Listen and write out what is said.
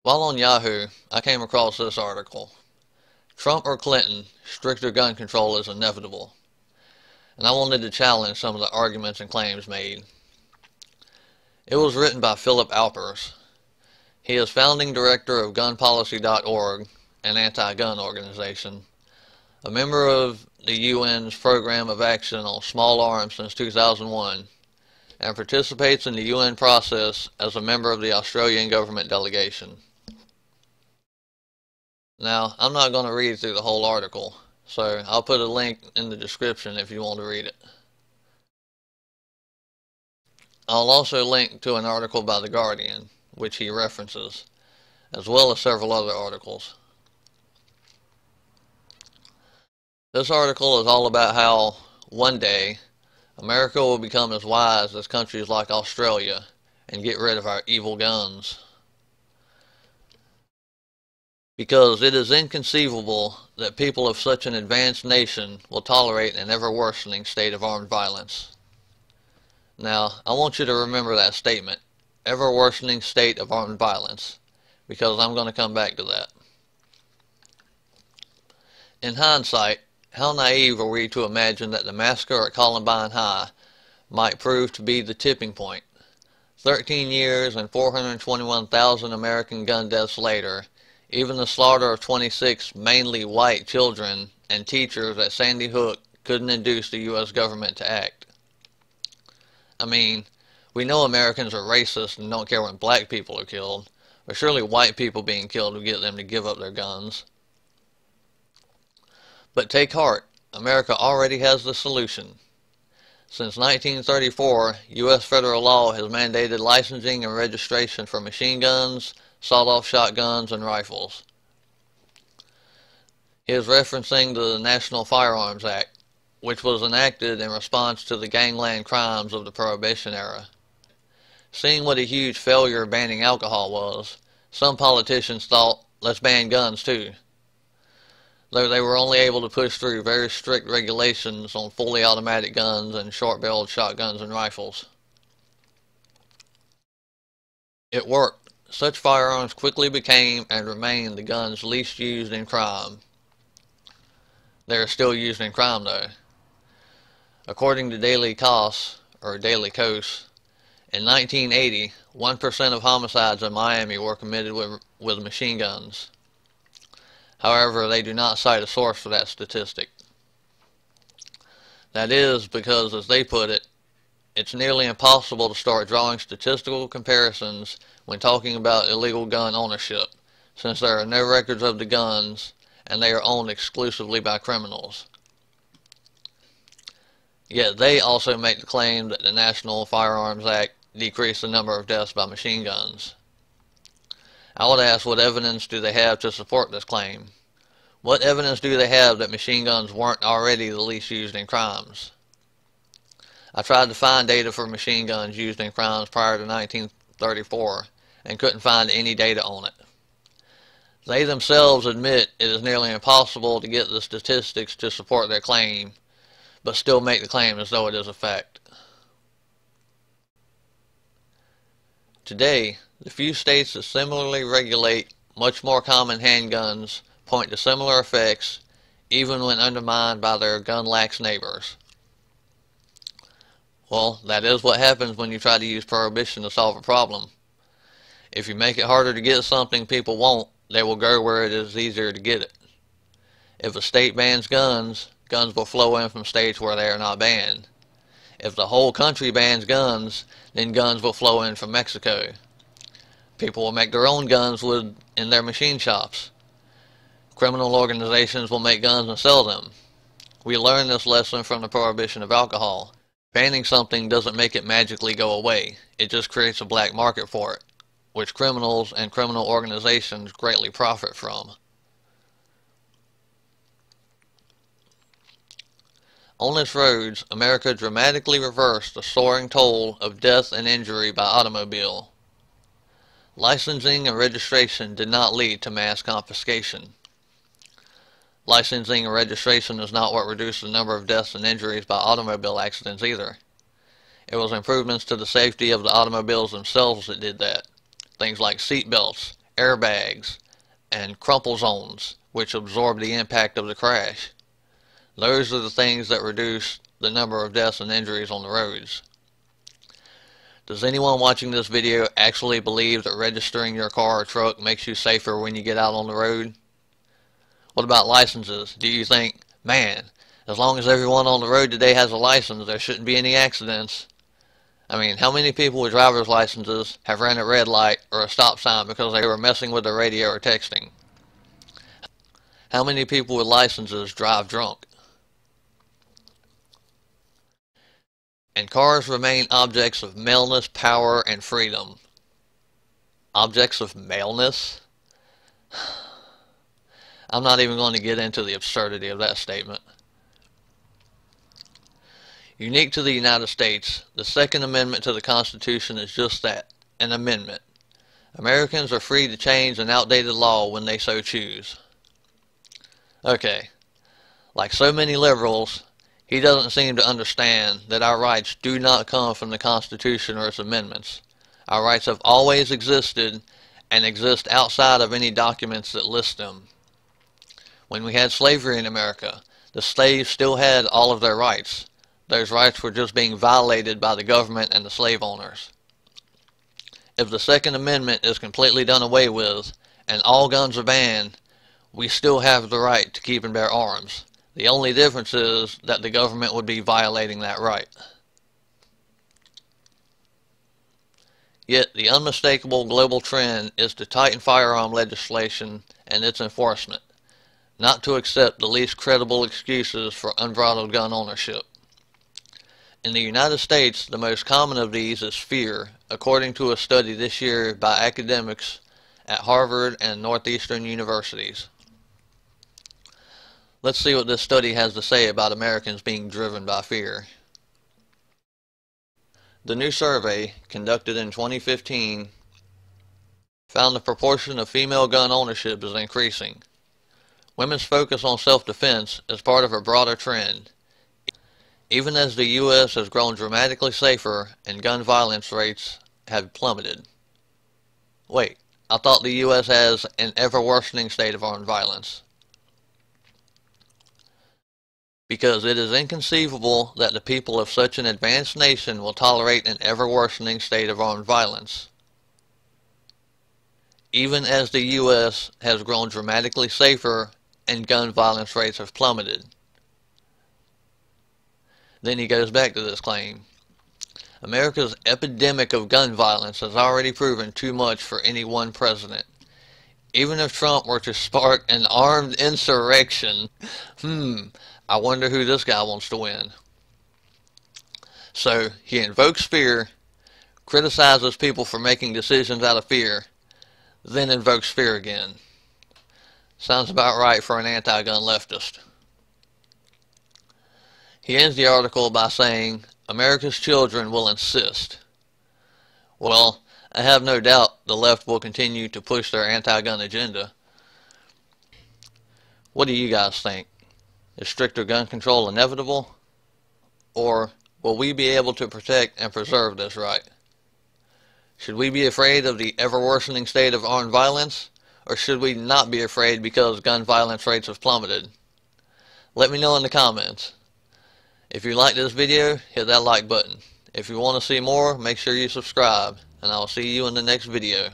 While on Yahoo, I came across this article. Trump or Clinton, stricter gun control is inevitable. And I wanted to challenge some of the arguments and claims made. It was written by Philip Alpers. He is founding director of gunpolicy.org, an anti-gun organization, a member of the UN's Program of Action on Small Arms since 2001, and participates in the UN process as a member of the Australian government delegation. Now, I'm not going to read through the whole article, so I'll put a link in the description if you want to read it. I'll also link to an article by The Guardian, which he references, as well as several other articles. This article is all about how, one day, America will become as wise as countries like Australia and get rid of our evil guns. Because it is inconceivable that people of such an advanced nation will tolerate an ever-worsening state of armed violence. Now, I want you to remember that statement, ever-worsening state of armed violence, because I'm going to come back to that. In hindsight, how naive are we to imagine that the massacre at Columbine High might prove to be the tipping point? 13 years and 421,000 American gun deaths later, even the slaughter of 26 mainly white children and teachers at Sandy Hook couldn't induce the U.S. government to act. I mean, we know Americans are racist and don't care when black people are killed, but surely white people being killed will get them to give up their guns. But take heart, America already has the solution. Since 1934, U.S. federal law has mandated licensing and registration for machine guns, sawed-off shotguns, and rifles. He is referencing the National Firearms Act, which was enacted in response to the gangland crimes of the Prohibition era. Seeing what a huge failure banning alcohol was, some politicians thought, let's ban guns too. Though they were only able to push through very strict regulations on fully automatic guns and short-barreled shotguns and rifles. It worked. Such firearms quickly became and remain the guns least used in crime. They are still used in crime though. According to Daily Kos, in 1980, 1% of homicides in Miami were committed with machine guns. However, they do not cite a source for that statistic. That is because, as they put it, it's nearly impossible to start drawing statistical comparisons when talking about illegal gun ownership, since there are no records of the guns and they are owned exclusively by criminals. Yet they also make the claim that the National Firearms Act decreased the number of deaths by machine guns. I would ask, what evidence do they have to support this claim? What evidence do they have that machine guns weren't already the least used in crimes? I tried to find data for machine guns used in crimes prior to 1934 and couldn't find any data on it. They themselves admit it is nearly impossible to get the statistics to support their claim, but still make the claim as though it is a fact. Today, the few states that similarly regulate much more common handguns point to similar effects, even when undermined by their gun-lax neighbors. Well, that is what happens when you try to use prohibition to solve a problem. If you make it harder to get something people want, they will go where it is easier to get it. If a state bans guns, guns will flow in from states where they are not banned. If the whole country bans guns, then guns will flow in from Mexico. People will make their own guns in their machine shops. Criminal organizations will make guns and sell them. We learned this lesson from the prohibition of alcohol. Banning something doesn't make it magically go away. It just creates a black market for it, which criminals and criminal organizations greatly profit from. On its roads, America dramatically reversed the soaring toll of death and injury by automobile. Licensing and registration did not lead to mass confiscation. Licensing and registration is not what reduced the number of deaths and injuries by automobile accidents either. It was improvements to the safety of the automobiles themselves that did that. Things like seat belts, airbags, and crumple zones, which absorb the impact of the crash. Those are the things that reduce the number of deaths and injuries on the roads. Does anyone watching this video actually believe that registering your car or truck makes you safer when you get out on the road? What about licenses? Do you think, man, as long as everyone on the road today has a license, there shouldn't be any accidents? I mean, how many people with driver's licenses have ran a red light or a stop sign because they were messing with their radio or texting? How many people with licenses drive drunk? And cars remain objects of maleness, power, and freedom. Objects of maleness? I'm not even going to get into the absurdity of that statement. Unique to the United States, the Second Amendment to the Constitution is just that, an amendment. Americans are free to change an outdated law when they so choose. Okay, like so many liberals, he doesn't seem to understand that our rights do not come from the Constitution or its amendments. Our rights have always existed and exist outside of any documents that list them. When we had slavery in America, the slaves still had all of their rights. Those rights were just being violated by the government and the slave owners. If the Second Amendment is completely done away with and all guns are banned, we still have the right to keep and bear arms. The only difference is that the government would be violating that right. Yet the unmistakable global trend is to tighten firearm legislation and its enforcement, not to accept the least credible excuses for unbridled gun ownership. In the United States, the most common of these is fear, according to a study this year by academics at Harvard and Northeastern universities. Let's see what this study has to say about Americans being driven by fear. The new survey, conducted in 2015, found the proportion of female gun ownership is increasing. Women's focus on self-defense is part of a broader trend. Even as the U.S. has grown dramatically safer and gun violence rates have plummeted. Wait, I thought the U.S. has an ever-worsening state of armed violence. Because it is inconceivable that the people of such an advanced nation will tolerate an ever-worsening state of armed violence. Even as the U.S. has grown dramatically safer and gun violence rates have plummeted. Then he goes back to this claim. America's epidemic of gun violence has already proven too much for any one president. Even if Trump were to spark an armed insurrection, I wonder who this guy wants to win. So, he invokes fear, criticizes people for making decisions out of fear, then invokes fear again. Sounds about right for an anti-gun leftist. He ends the article by saying, America's children will insist. Well, I have no doubt the left will continue to push their anti-gun agenda. What do you guys think? Is stricter gun control inevitable? Or will we be able to protect and preserve this right? Should we be afraid of the ever-worsening state of armed violence? Or should we not be afraid because gun violence rates have plummeted? Let me know in the comments. If you like this video, hit that like button. If you want to see more, make sure you subscribe, and I'll see you in the next video.